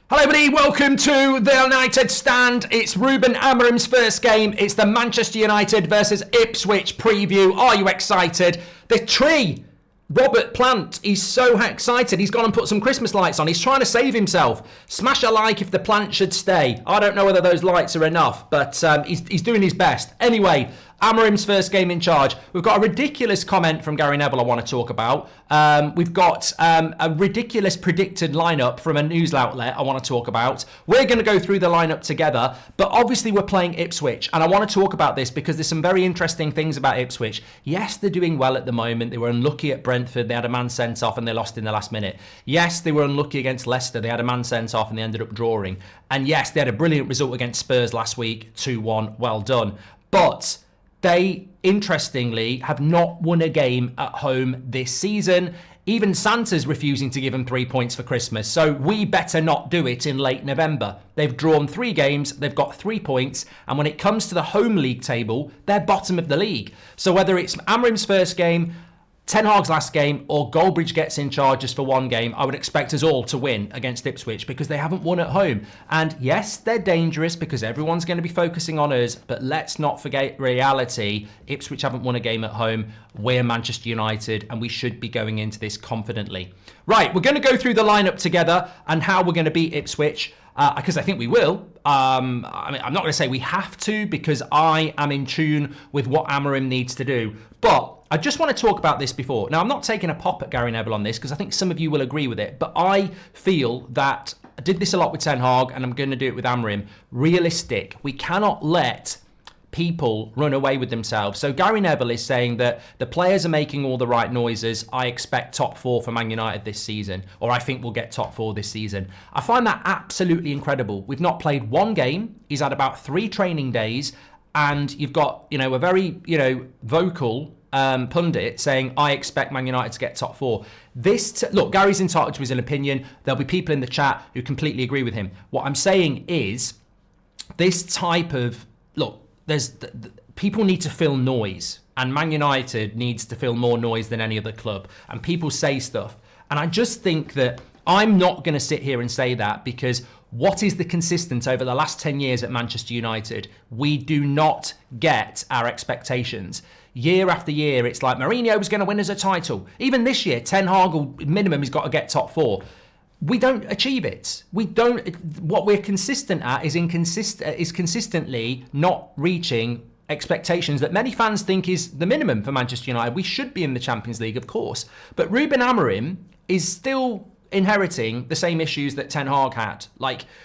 Hello everybody, welcome to the United Stand. It's Ruben Amorim's first game. It's the Manchester United versus Ipswich preview. Are you excited? The tree, Robert Plant, he's so excited. He's gone and put some Christmas lights on. He's trying to save himself. Smash a like if the plant should stay. I don't know whether those lights are enough, but he's doing his best. Anyway, Amorim's first game in charge. We've got a ridiculous comment from Gary Neville I want to talk about. We've got a ridiculous predicted lineup from a news outlet I want to talk about. We're going to go through the lineup together, but obviously we're playing Ipswich, and I want to talk about this because there's some very interesting things about Ipswich. Yes, they're doing well at the moment. They were unlucky at Brentford. They had a man sent off and they lost in the last minute. Yes, they were unlucky against Leicester. They had a man sent off and they ended up drawing. And yes, they had a brilliant result against Spurs last week, 2-1. Well done. But they, interestingly, have not won a game at home this season. Even Santa's refusing to give them 3 points for Christmas. So we better not do it in late November. They've drawn 3 games. They've got 3 points. And when it comes to the home league table, they're bottom of the league. So whether it's Amorim's first game, Ten Hag's last game, or Goldbridge gets in charge just for one game, I would expect us all to win against Ipswich because they haven't won at home. And yes, they're dangerous because everyone's going to be focusing on us, but let's not forget reality. Ipswich haven't won a game at home. We're Manchester United, and we should be going into this confidently. Right, we're going to go through the lineup together and how we're going to beat Ipswich. Because I think we will. I'm not going to say we have to because I am in tune with what Amorim needs to do. But I just want to talk about this before. Now, I'm not taking a pop at Gary Neville on this because I think some of you will agree with it. But I feel that I did this a lot with Ten Hag and I'm going to do it with Amorim. Realistic. We cannot let people run away with themselves. So Gary Neville is saying that the players are making all the right noises. I expect top 4 for Man United this season, or I think we'll get top 4 this season. I find that absolutely incredible. We've not played one game. He's had about 3 training days, and you've got, a very, vocal pundit saying, I expect Man United to get top 4. Look, Gary's entitled to his own opinion. There'll be people in the chat who completely agree with him. What I'm saying is this type of, people need to fill noise, and Man United needs to fill more noise than any other club, and people say stuff, and I just think that I'm not going to sit here and say that because what is the consistent over the last 10 years at Manchester United? We do not get our expectations. Year after year, it's like Mourinho was going to win us a title. Even this year, Ten Hag minimum has got to get top 4. We don't achieve it. What we're consistent at is consistently not reaching expectations that many fans think is the minimum for Manchester United. We should be in the Champions League, of course. But Ruben Amorim is still inheriting the same issues that Ten Hag had.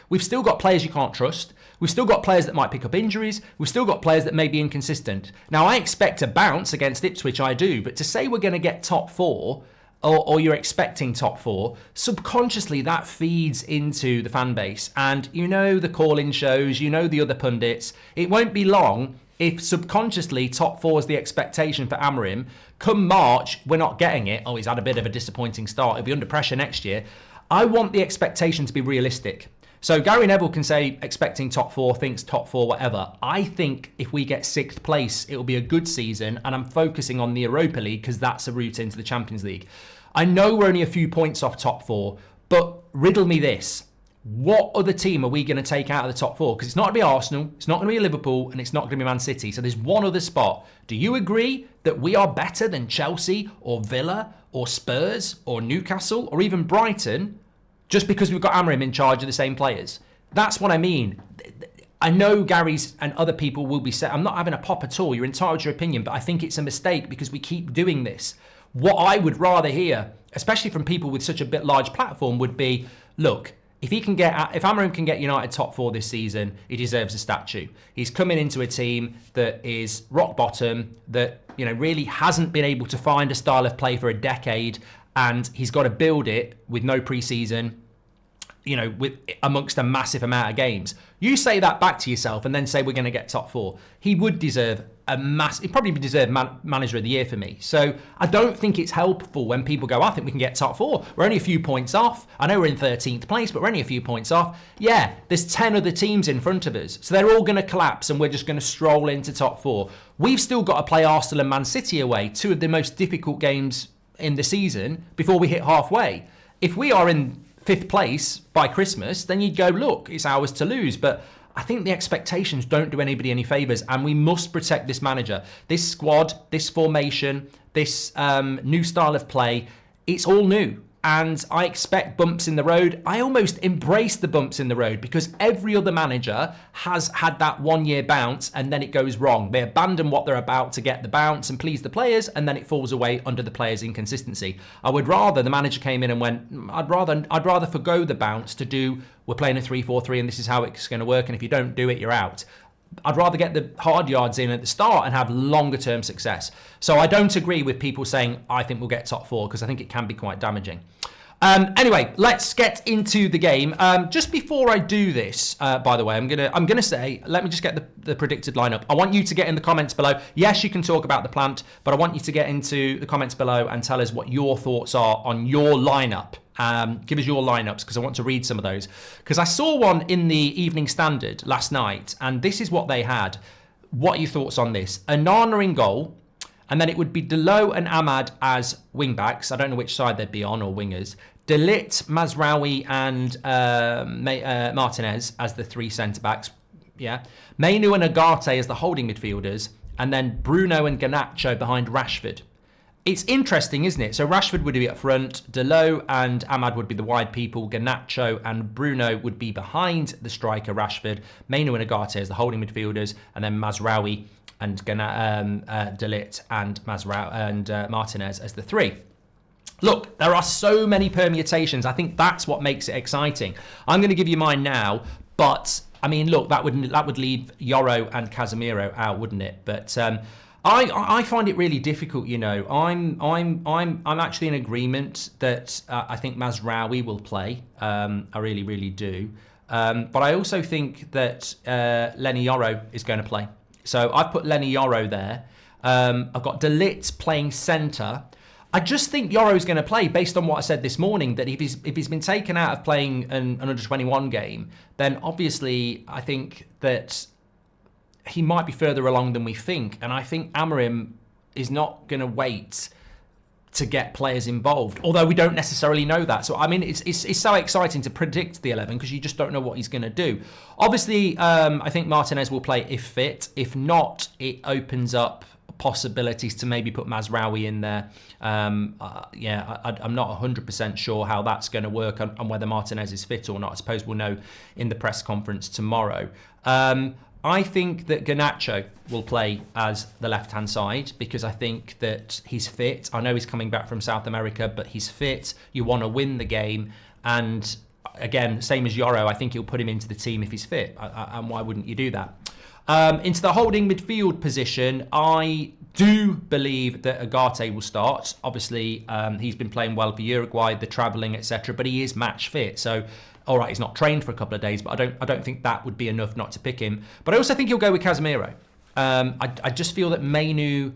We've still got players you can't trust. We've still got players that might pick up injuries. We've still got players that may be inconsistent. Now, I expect a bounce against Ipswich, I do. But to say we're going to get top 4, or you're expecting top 4, subconsciously that feeds into the fan base. And the call-in shows, the other pundits. It won't be long if subconsciously top 4 is the expectation for Amorim. Come March, we're not getting it. Oh, he's had a bit of a disappointing start. He'll be under pressure next year. I want the expectation to be realistic. So Gary Neville can say expecting top 4, thinks top 4, whatever. I think if we get 6th place, it'll be a good season, and I'm focusing on the Europa League because that's a route into the Champions League. I know we're only a few points off top 4, but riddle me this. What other team are we going to take out of the top 4? Because it's not going to be Arsenal, it's not going to be Liverpool, and it's not going to be Man City. So there's one other spot. Do you agree that we are better than Chelsea or Villa or Spurs or Newcastle or even Brighton just because we've got Amorim in charge of the same players? That's what I mean. I know Gary's and other people will be saying, I'm not having a pop at all. You're entitled to your opinion, but I think it's a mistake because we keep doing this. What I would rather hear, especially from people with such a large platform, would be, look, if Amorim can get United top 4 this season, he deserves a statue. He's coming into a team that is rock bottom, that really hasn't been able to find a style of play for a decade, and he's got to build it with no pre-season, with amongst a massive amount of games. You say that back to yourself and then say we're going to get top 4. He would deserve he'd probably deserve manager of the year for me. So I don't think it's helpful when people go, I think we can get top 4. We're only a few points off. I know we're in 13th place, but we're only a few points off. Yeah, there's 10 other teams in front of us. So they're all going to collapse and we're just going to stroll into top 4. We've still got to play Arsenal and Man City away, 2 of the most difficult games in the season before we hit halfway. If we are in 5th place by Christmas, then you'd go, look, it's ours to lose. But I think the expectations don't do anybody any favours, and we must protect this manager. This squad, this formation, this new style of play, it's all new. And I expect bumps in the road. I almost embrace the bumps in the road because every other manager has had that 1 year bounce and then it goes wrong. They abandon what they're about to get the bounce and please the players, and then it falls away under the players' inconsistency. I would rather the manager came in and went, I'd rather forgo the bounce to do, we're playing a 3-4-3 and this is how it's going to work, and if you don't do it, you're out. I'd rather get the hard yards in at the start and have longer term success. So I don't agree with people saying, I think we'll get top 4, because I think it can be quite damaging. Anyway, let's get into the game. Just before I do this, by the way, I'm gonna say, let me just get the predicted lineup. I want you to get in the comments below. Yes, you can talk about the plant, but I want you to get into the comments below and tell us what your thoughts are on your lineup. Give us your lineups, because I want to read some of those. Because I saw one in the Evening Standard last night, and this is what they had. What are your thoughts on this? Onana in goal, and then it would be Delo and Ahmad as wing backs. I don't know which side they'd be on, or wingers. De Ligt, Mazraoui and Martinez as the 3 centre-backs. Yeah. Mainu and Agate as the holding midfielders, and then Bruno and Garnacho behind Rashford. It's interesting, isn't it? So Rashford would be up front, Delo and Ahmad would be the wide people, Garnacho and Bruno would be behind the striker Rashford, Mainu and Agate as the holding midfielders, and then Mazraoui and De Ligt and Martinez as the 3. Look, there are so many permutations. I think that's what makes it exciting. I'm going to give you mine now, but I mean, look, that would leave Yoro and Casemiro out, wouldn't it? But I find it really difficult. You know, I'm actually in agreement that I think Mazraoui will play. I really, really do. But I also think that Lenny Yoro is going to play. So I've put Lenny Yoro there. I've got De Ligt playing centre. I just think Yoro's going to play based on what I said this morning, that if he's been taken out of playing an under-21 game, then obviously I think that he might be further along than we think. And I think Amorim is not going to wait to get players involved, although we don't necessarily know that. So, I mean, it's so exciting to predict the 11 because you just don't know what he's going to do. Obviously, I think Martinez will play if fit. If not, it opens up possibilities to maybe put Mazraoui in there. I'm not 100% sure how that's going to work on whether Martinez is fit or not. I suppose we'll know in the press conference tomorrow. I think that Garnacho will play as the left-hand side because I think that he's fit. I know he's coming back from South America, but he's fit. You want to win the game. And again, same as Yoro, I think you'll put him into the team if he's fit. And why wouldn't you do that? Into the holding midfield position, I do believe that Agate will start. Obviously, he's been playing well for Uruguay, the travelling, etc. But he is match fit. So, all right, he's not trained for a couple of days, but I don't think that would be enough not to pick him. But I also think he'll go with Casemiro. I just feel that Mainu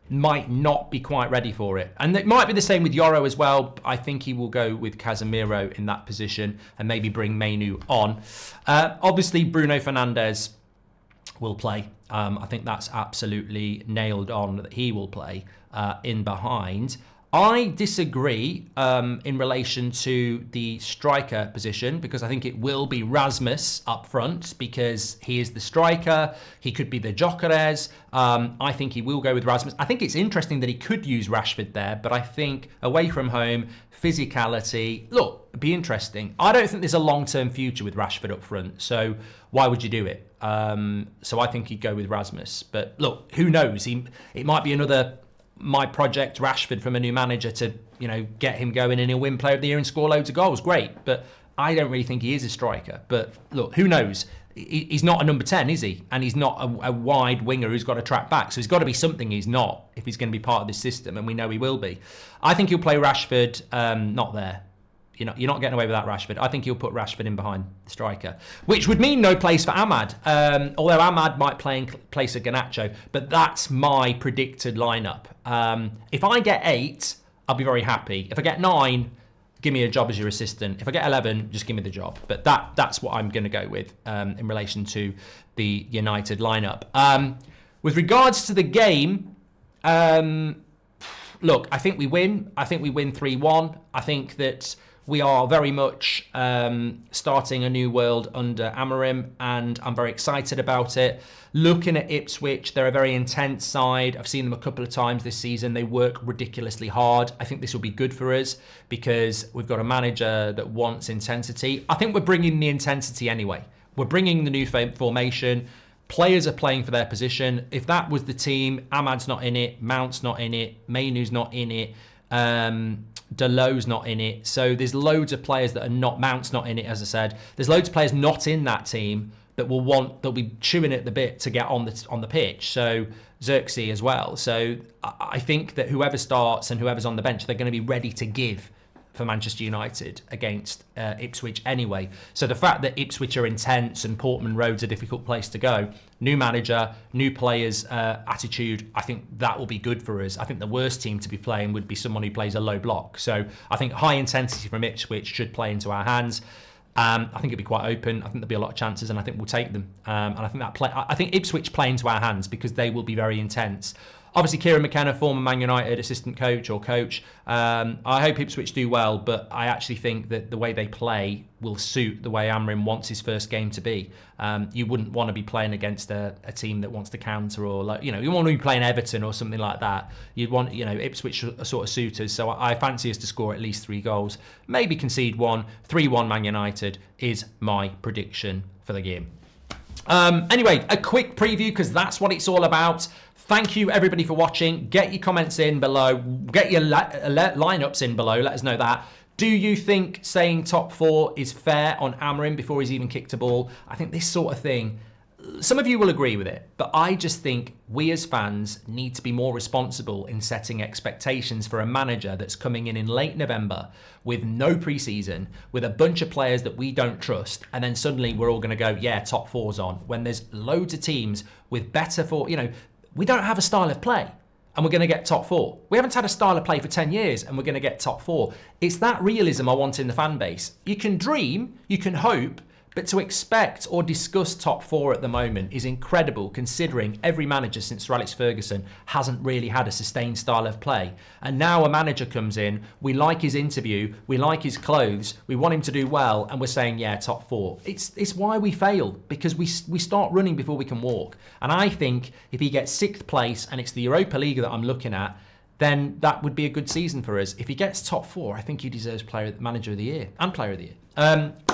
might not be quite ready for it. And it might be the same with Yoro as well. I think he will go with Casemiro in that position and maybe bring Mainu on. Obviously, Bruno Fernandes will play. I think that's absolutely nailed on that he will play in behind. I disagree in relation to the striker position because I think it will be Rasmus up front because he is the striker. He could be the Gyökeres. I think he will go with Rasmus. I think it's interesting that he could use Rashford there, but I think away from home, physicality, look, it'd be interesting. I don't think there's a long-term future with Rashford up front, so why would you do it? So I think he'd go with Rasmus. But look, who knows? It might be another my project Rashford from a new manager to, get him going and he'll win Player of the Year and score loads of goals. Great. But I don't really think he is a striker. But look, who knows? He's not a number 10, is he? And he's not a wide winger who's got to track back. So he's got to be something he's not if he's going to be part of this system. And we know he will be. I think he'll play Rashford not there. You're not getting away with that, Rashford. I think he'll put Rashford in behind the striker, which would mean no place for Ahmad. Although Ahmad might play in place of Garnacho, but that's my predicted lineup. If I get 8, I'll be very happy. If I get 9, give me a job as your assistant. If I get 11, just give me the job. But that's what I'm going to go with in relation to the United lineup. With regards to the game, look, I think we win. I think we win 3-1. I think that we are very much starting a new world under Amorim, and I'm very excited about it. Looking at Ipswich, they're a very intense side. I've seen them a couple of times this season. They work ridiculously hard. I think this will be good for us because we've got a manager that wants intensity. I think we're bringing the intensity anyway. We're bringing the new formation. Players are playing for their position. If that was the team, Ahmad's not in it, Mount's not in it, Mainoo's not in it, Delo's not in it. So there's loads of players that are not, Mount's not in it, as I said. There's loads of players not in that team that they'll be chewing at the bit to get on the pitch. So Xerxes as well. So I think that whoever starts and whoever's on the bench, they're going to be ready to give for Manchester United against Ipswich anyway. So the fact that Ipswich are intense and Portman Road's a difficult place to go, new manager, new players' attitude, I think that will be good for us. I think the worst team to be playing would be someone who plays a low block. So I think high intensity from Ipswich should play into our hands. I think it'll be quite open. I think there'll be a lot of chances, and I think we'll take them. And I think Ipswich play into our hands because they will be very intense. Obviously, Kieran McKenna, former Man United assistant coach or coach. I hope Ipswich do well, but I actually think that the way they play will suit the way Amorim wants his first game to be. You wouldn't want to be playing against a team that wants to counter, or you want to be playing Everton or something like that. You'd want, Ipswich are sort of suitors. So I fancy us to score at least 3 goals, maybe concede 1. 3-1 Man United is my prediction for the game. Anyway, a quick preview because that's what it's all about. Thank you, everybody, for watching. Get your comments in below. Get your lineups in below. Let us know that. Do you think saying top 4 is fair on Amorim before he's even kicked a ball? I think this sort of thing, some of you will agree with it, but I just think we as fans need to be more responsible in setting expectations for a manager that's coming in late November with no pre-season, with a bunch of players that we don't trust, and then suddenly we're all going to go, yeah, top 4's on, when there's loads of teams with better we don't have a style of play and we're going to get top 4. We haven't had a style of play for 10 years and we're going to get top 4. It's that realism I want in the fan base. You can dream, you can hope, but to expect or discuss top 4 at the moment is incredible considering every manager since Sir Alex Ferguson hasn't really had a sustained style of play. And now a manager comes in, we like his interview, we like his clothes, we want him to do well, and we're saying, yeah, top 4. It's why we fail, because we start running before we can walk. And I think if he gets 6th place and it's the Europa League that I'm looking at, then that would be a good season for us. If he gets top 4, I think he deserves Manager of the Year and Player of the Year.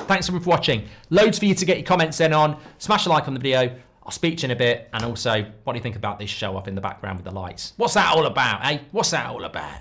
Thanks everyone for watching. Loads for you to get your comments in on. Smash a like on the video. I'll speak to you in a bit. And also, what do you think about this show off in the background with the lights? What's that all about, eh? What's that all about?